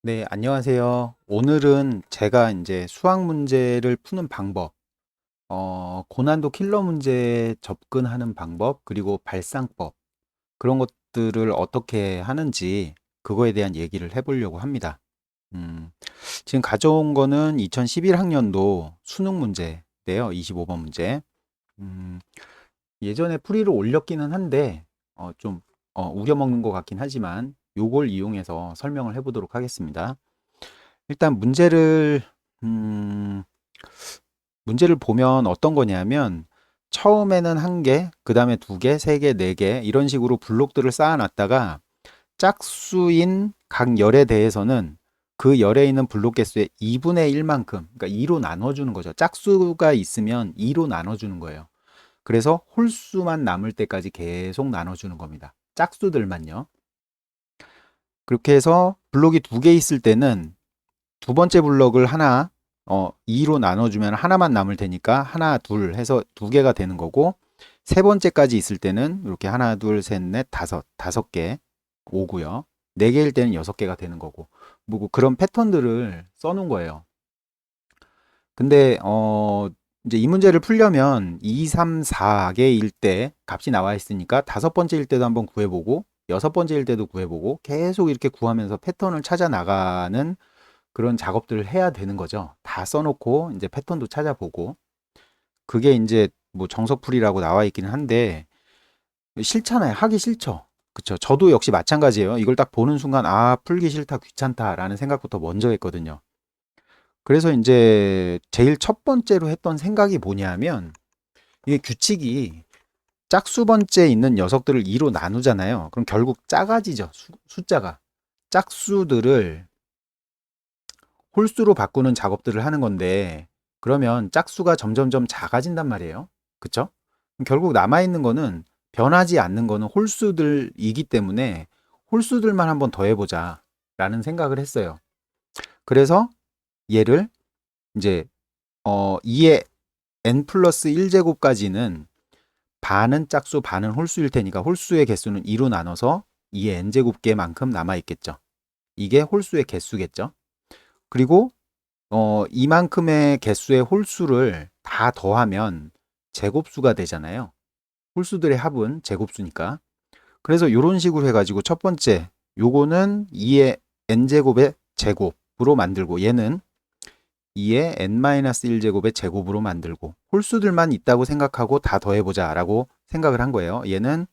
네, 안녕하세요. 오늘은 제가 이제 수학 문제를 푸는 방법, 고난도 킬러 문제에 접근하는 방법, 그리고 발상법, 그런 것들을 어떻게 하는지 그거에 대한 얘기를 해보려고 합니다. 음, 지금 가져온 거는 2011학년도 수능 문제인데요. 25번 문제. 음, 예전에 풀이를 올렸기는 한데, 좀, 우겨먹는 것 같긴 하지만, 요걸 이용해서 설명을 해보도록 하겠습니다. 일단 음, 문제를 보면 어떤 거냐면 처음에는 한 개, 그 다음에 두 개, 세 개, 네 개 이런 식으로 블록들을 쌓아놨다가 짝수인 각 열에 대해서는 그 열에 있는 블록 개수의 2분의 1만큼, 그러니까 2로 나눠주는 거죠. 짝수가 있으면 2로 나눠주는 거예요. 그래서 홀수만 남을 때까지 계속 나눠주는 겁니다. 짝수들만요. 그렇게 해서 블록이 두 개 있을 때는 두 번째 블럭을 하나 2로 나눠주면 하나만 남을 테니까 하나 둘 해서 두 개가 되는 거고, 세 번째까지 있을 때는 이렇게 하나 둘셋넷 다섯 개 오고요. 네 개일 때는 여섯 개가 되는 거고, 뭐 그런 패턴들을 써놓은 거예요. 근데 이제 이 문제를 풀려면 2, 3, 4개일 때 값이 나와 있으니까 다섯 번째일 때도 한번 구해보고 여섯 번째일 때도 구해보고 계속 이렇게 구하면서 패턴을 찾아 나가는 그런 작업들을 해야 되는 거죠. 다 써놓고 이제 패턴도 찾아보고, 그게 이제 뭐 정석풀이라고 나와 있기는 한데 싫잖아요. 하기 싫죠. 그쵸. 저도 역시 마찬가지예요. 이걸 딱 보는 순간 풀기 싫다, 귀찮다라는 생각부터 먼저 했거든요. 그래서 이제 제일 첫 번째로 했던 생각이 뭐냐면, 이게 규칙이 짝수 번째에 있는 녀석들을 2로 나누잖아요. 그럼 결국 작아지죠. 숫자가. 짝수들을 홀수로 바꾸는 작업들을 하는 건데, 그러면 짝수가 점점점 작아진단 말이에요. 그쵸? 결국 남아있는 거는, 변하지 않는 거는 홀수들이기 때문에 홀수들만 한번 더 해보자 라는 생각을 했어요. 그래서 얘를 이제 2의 n 플러스 1제곱까지는 반은 짝수 반은 홀수일 테니까 홀수의 개수는 2로 나눠서 2의 n제곱 개만큼 남아있겠죠. 이게 홀수의 개수겠죠. 그리고 이만큼의 개수의 홀수를 다 더하면 제곱수가 되잖아요. 홀수들의 합은 제곱수니까. 그래서 이런 식으로 해가지고 첫 번째, 요거는 2의 n제곱의 제곱으로 만들고, 얘는 2의 n-1제곱의 제곱으로 만들고, 홀수들만 있다고 생각하고 다 더해보자 라고 생각을 한 거예요. 얘는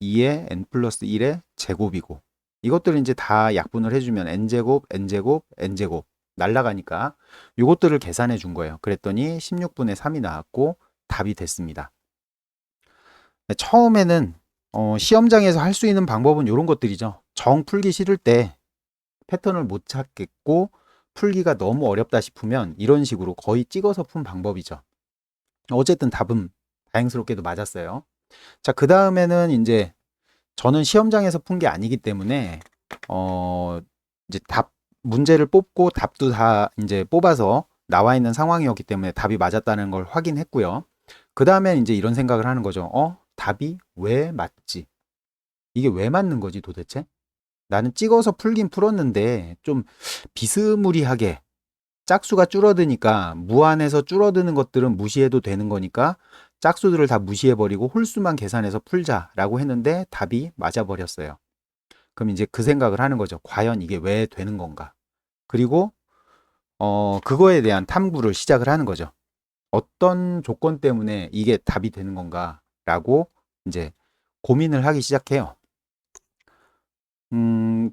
2의 n 플러스 1의 제곱이고, 이것들을 이제 다 약분을 해주면 n제곱, n제곱, n제곱 날라가니까 이것들을 계산해 준 거예요. 그랬더니 16분의 3이 나왔고 답이 됐습니다. 처음에는 시험장에서 할 수 있는 방법은 이런 것들이죠. 정 풀기 싫을 때 패턴을 못 찾겠고 풀기가 너무 어렵다 싶으면 이런 식으로 거의 찍어서 푼 방법이죠. 어쨌든 답은 다행스럽게도 맞았어요. 자, 그 다음에는 이제 저는 시험장에서 푼 게 아니기 때문에 어 이제 답 문제를 뽑고 답도 다 이제 뽑아서 나와 있는 상황이었기 때문에 답이 맞았다는 걸 확인했고요. 그 다음에 이제 이런 생각을 하는 거죠. 답이 왜 맞지? 이게 왜 맞는 거지 도대체? 나는 찍어서 풀긴 풀었는데 좀 비스무리하게 짝수가 줄어드니까 무한에서 줄어드는 것들은 무시해도 되는 거니까 짝수들을 다 무시해버리고 홀수만 계산해서 풀자라고 했는데 답이 맞아버렸어요. 그럼 이제 그 생각을 하는 거죠. 과연 이게 왜 되는 건가? 그리고 그거에 대한 탐구를 시작을 하는 거죠. 어떤 조건 때문에 이게 답이 되는 건가라고 이제 고민을 하기 시작해요.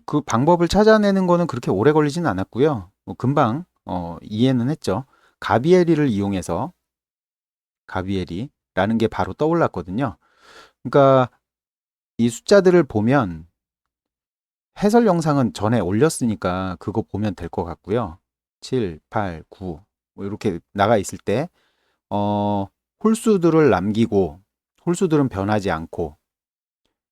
그 방법을 찾아내는 거는 그렇게 오래 걸리지는 않았고요. 뭐 금방 이해는 했죠. 가비에리를 이용해서 가비에리라는 게 바로 떠올랐거든요. 그러니까 이 숫자들을 보면 해설 영상은 전에 올렸으니까 그거 보면 될 것 같고요. 7, 8, 9 뭐 이렇게 나가 있을 때 홀수들을 남기고 홀수들은 변하지 않고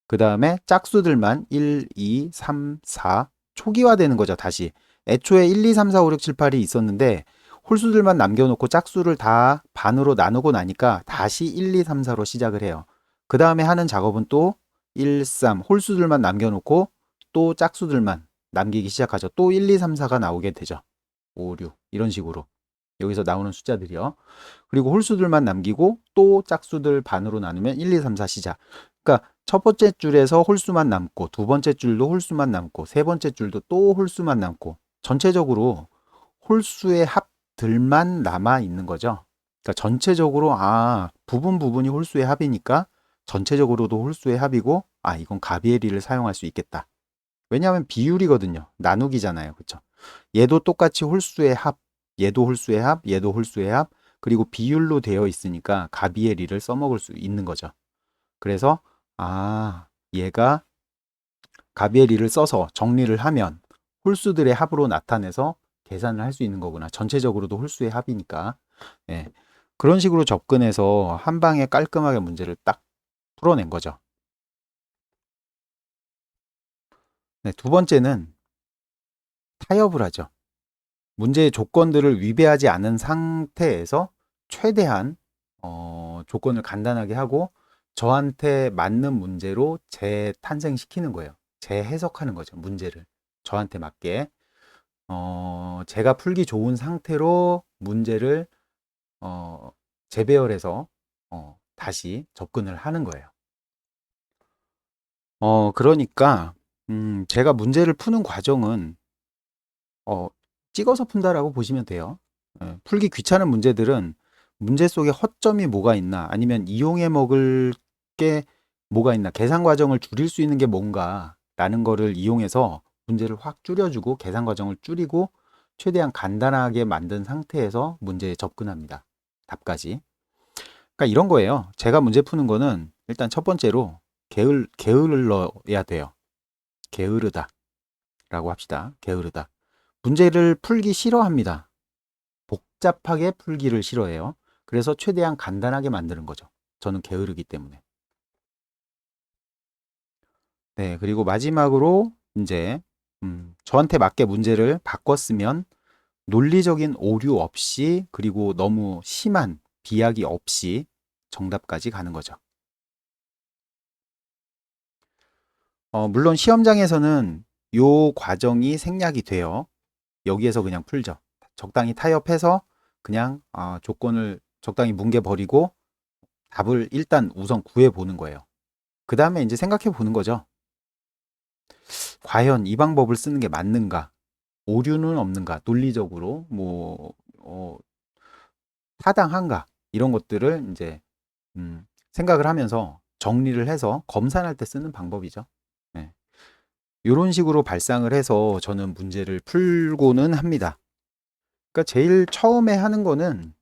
그 다음에 짝수들만 1, 2, 3, 4 초기화되는 거죠. 다시 애초에 1, 2, 3, 4, 5, 6, 7, 8이 있었는데 홀수들만 남겨놓고 짝수를 다 반으로 나누고 나니까 다시 1, 2, 3, 4로 시작을 해요. 그 다음에 하는 작업은 또 1, 3 홀수들만 남겨놓고 또 짝수들만 남기기 시작하죠. 또 1, 2, 3, 4가 나오게 되죠. 5, 6 이런 식으로 여기서 나오는 숫자들이요. 그리고 홀수들만 남기고 또 짝수들 반으로 나누면 1, 2, 3, 4 시작. 그러니까 첫 번째 줄에서 홀수만 남고 두 번째 줄도 홀수만 남고 세 번째 줄도 또 홀수만 남고 전체적으로 홀수의 합들만 남아 있는 거죠. 그러니까 전체적으로 부분이 홀수의 합이니까 전체적으로도 홀수의 합이고 이건 가비에리를 사용할 수 있겠다. 왜냐하면 비율이거든요. 나누기잖아요. 그렇죠? 얘도 똑같이 홀수의 합, 얘도 홀수의 합, 얘도 홀수의 합, 그리고 비율로 되어 있으니까 가비에리를 써먹을 수 있는 거죠. 그래서 얘가 가비에리를 써서 정리를 하면 홀수들의 합으로 나타내서 계산을 할 수 있는 거구나. 전체적으로도 홀수의 합이니까. 예. 그런 식으로 접근해서 한 방에 깔끔하게 문제를 딱 풀어낸 거죠. 네, 두 번째는 타협을 하죠. 문제의 조건들을 위배하지 않은 상태에서 최대한 조건을 간단하게 하고 저한테 맞는 문제로 재탄생시키는 거예요. 재해석하는 거죠. 문제를 저한테 맞게 제가 풀기 좋은 상태로 문제를 재배열해서 다시 접근을 하는 거예요. 그러니까 제가 문제를 푸는 과정은 찍어서 푼다라고 보시면 돼요. 풀기 귀찮은 문제들은 문제 속에 허점이 뭐가 있나, 아니면 이용해 먹을 게 뭐가 있나, 계산 과정을 줄일 수 있는 게 뭔가라는 거를 이용해서 문제를 확 줄여주고 계산 과정을 줄이고 최대한 간단하게 만든 상태에서 문제에 접근합니다. 답까지. 그러니까 이런 거예요. 제가 문제 푸는 거는 일단 첫 번째로 게을러야 돼요. 게으르다 라고 합시다. 게으르다. 문제를 풀기 싫어합니다. 복잡하게 풀기를 싫어해요. 그래서 최대한 간단하게 만드는 거죠. 저는 게으르기 때문에. 네, 그리고 마지막으로 이제 저한테 맞게 문제를 바꿨으면 논리적인 오류 없이, 그리고 너무 심한 비약이 없이 정답까지 가는 거죠. 물론 시험장에서는 요 과정이 생략이 돼요. 여기에서 그냥 풀죠. 적당히 타협해서 그냥 조건을 적당히 뭉개버리고 답을 일단 우선 구해보는 거예요. 그 다음에 이제 생각해 보는 거죠. 과연 이 방법을 쓰는 게 맞는가? 오류는 없는가? 논리적으로 타당한가? 이런 것들을 이제 생각을 하면서 정리를 해서 검산할 때 쓰는 방법이죠. 네. 이런 식으로 발상을 해서 저는 문제를 풀고는 합니다. 그러니까 제일 처음에 하는 거는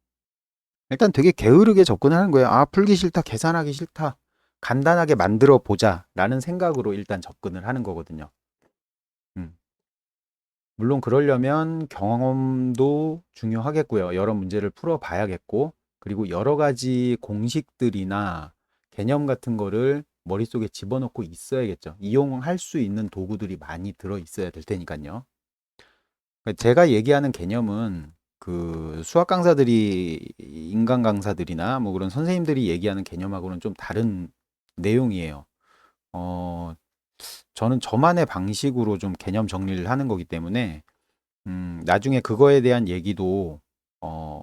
일단 되게 게으르게 접근하는 거예요. 풀기 싫다, 계산하기 싫다, 간단하게 만들어 보자 라는 생각으로 일단 접근을 하는 거거든요. 음. 물론 그러려면 경험도 중요하겠고요. 여러 문제를 풀어 봐야겠고, 그리고 여러 가지 공식들이나 개념 같은 거를 머릿속에 집어넣고 있어야겠죠. 이용할 수 있는 도구들이 많이 들어 있어야 될 테니까요. 제가 얘기하는 개념은 그 수학 강사들이, 인간 강사들이나 뭐 그런 선생님들이 얘기하는 개념하고는 좀 다른 내용이에요. 어, 저는 저만의 방식으로 좀 개념 정리를 하는 거기 때문에 나중에 그거에 대한 얘기도 어,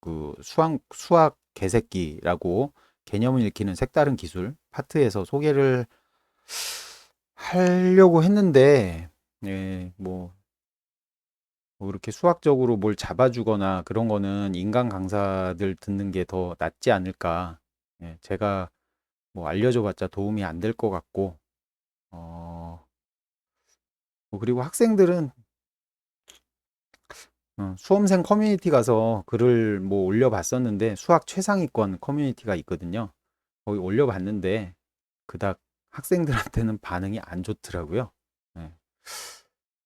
그 수학 개새끼라고 개념을 읽히는 색다른 기술 파트에서 소개를 하려고 했는데, 뭐 이렇게 수학적으로 뭘 잡아주거나 그런 거는 인간 강사들 듣는 게 더 낫지 않을까. 제가 뭐 알려줘봤자 도움이 안 될 것 같고, 뭐 그리고 학생들은 수험생 커뮤니티 가서 글을 뭐 올려봤었는데, 수학 최상위권 커뮤니티가 있거든요. 거기 올려봤는데 그닥 학생들한테는 반응이 안 좋더라고요. 예.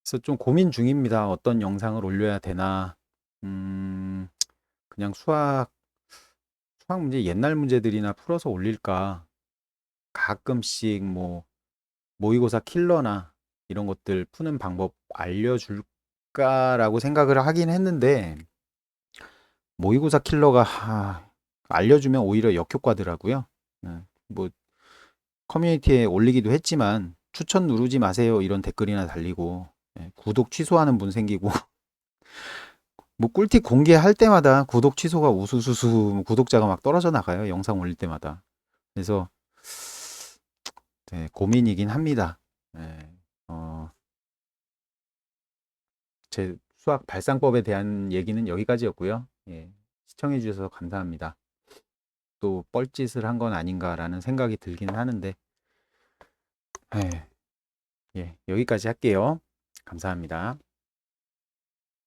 그래서 좀 고민 중입니다. 어떤 영상을 올려야 되나. 음, 그냥 수학 문제, 옛날 문제들이나 풀어서 올릴까. 가끔씩 뭐 모의고사 킬러나 이런 것들 푸는 방법 알려줄까라고 생각을 하긴 했는데, 모의고사 킬러가 알려주면 오히려 역효과더라고요. 뭐 커뮤니티에 올리기도 했지만 추천 누르지 마세요 이런 댓글이나 달리고, 예, 구독 취소하는 분 생기고 뭐 꿀팁 공개할 때마다 구독 취소가 우수수수 구독자가 막 떨어져 나가요. 영상 올릴 때마다. 그래서 네, 고민이긴 합니다. 예, 어, 제 수학 발상법에 대한 얘기는 여기까지였고요. 예, 시청해 주셔서 감사합니다. 또 뻘짓을 한 건 아닌가라는 생각이 들기는 하는데 예, 예, 여기까지 할게요. 감사합니다.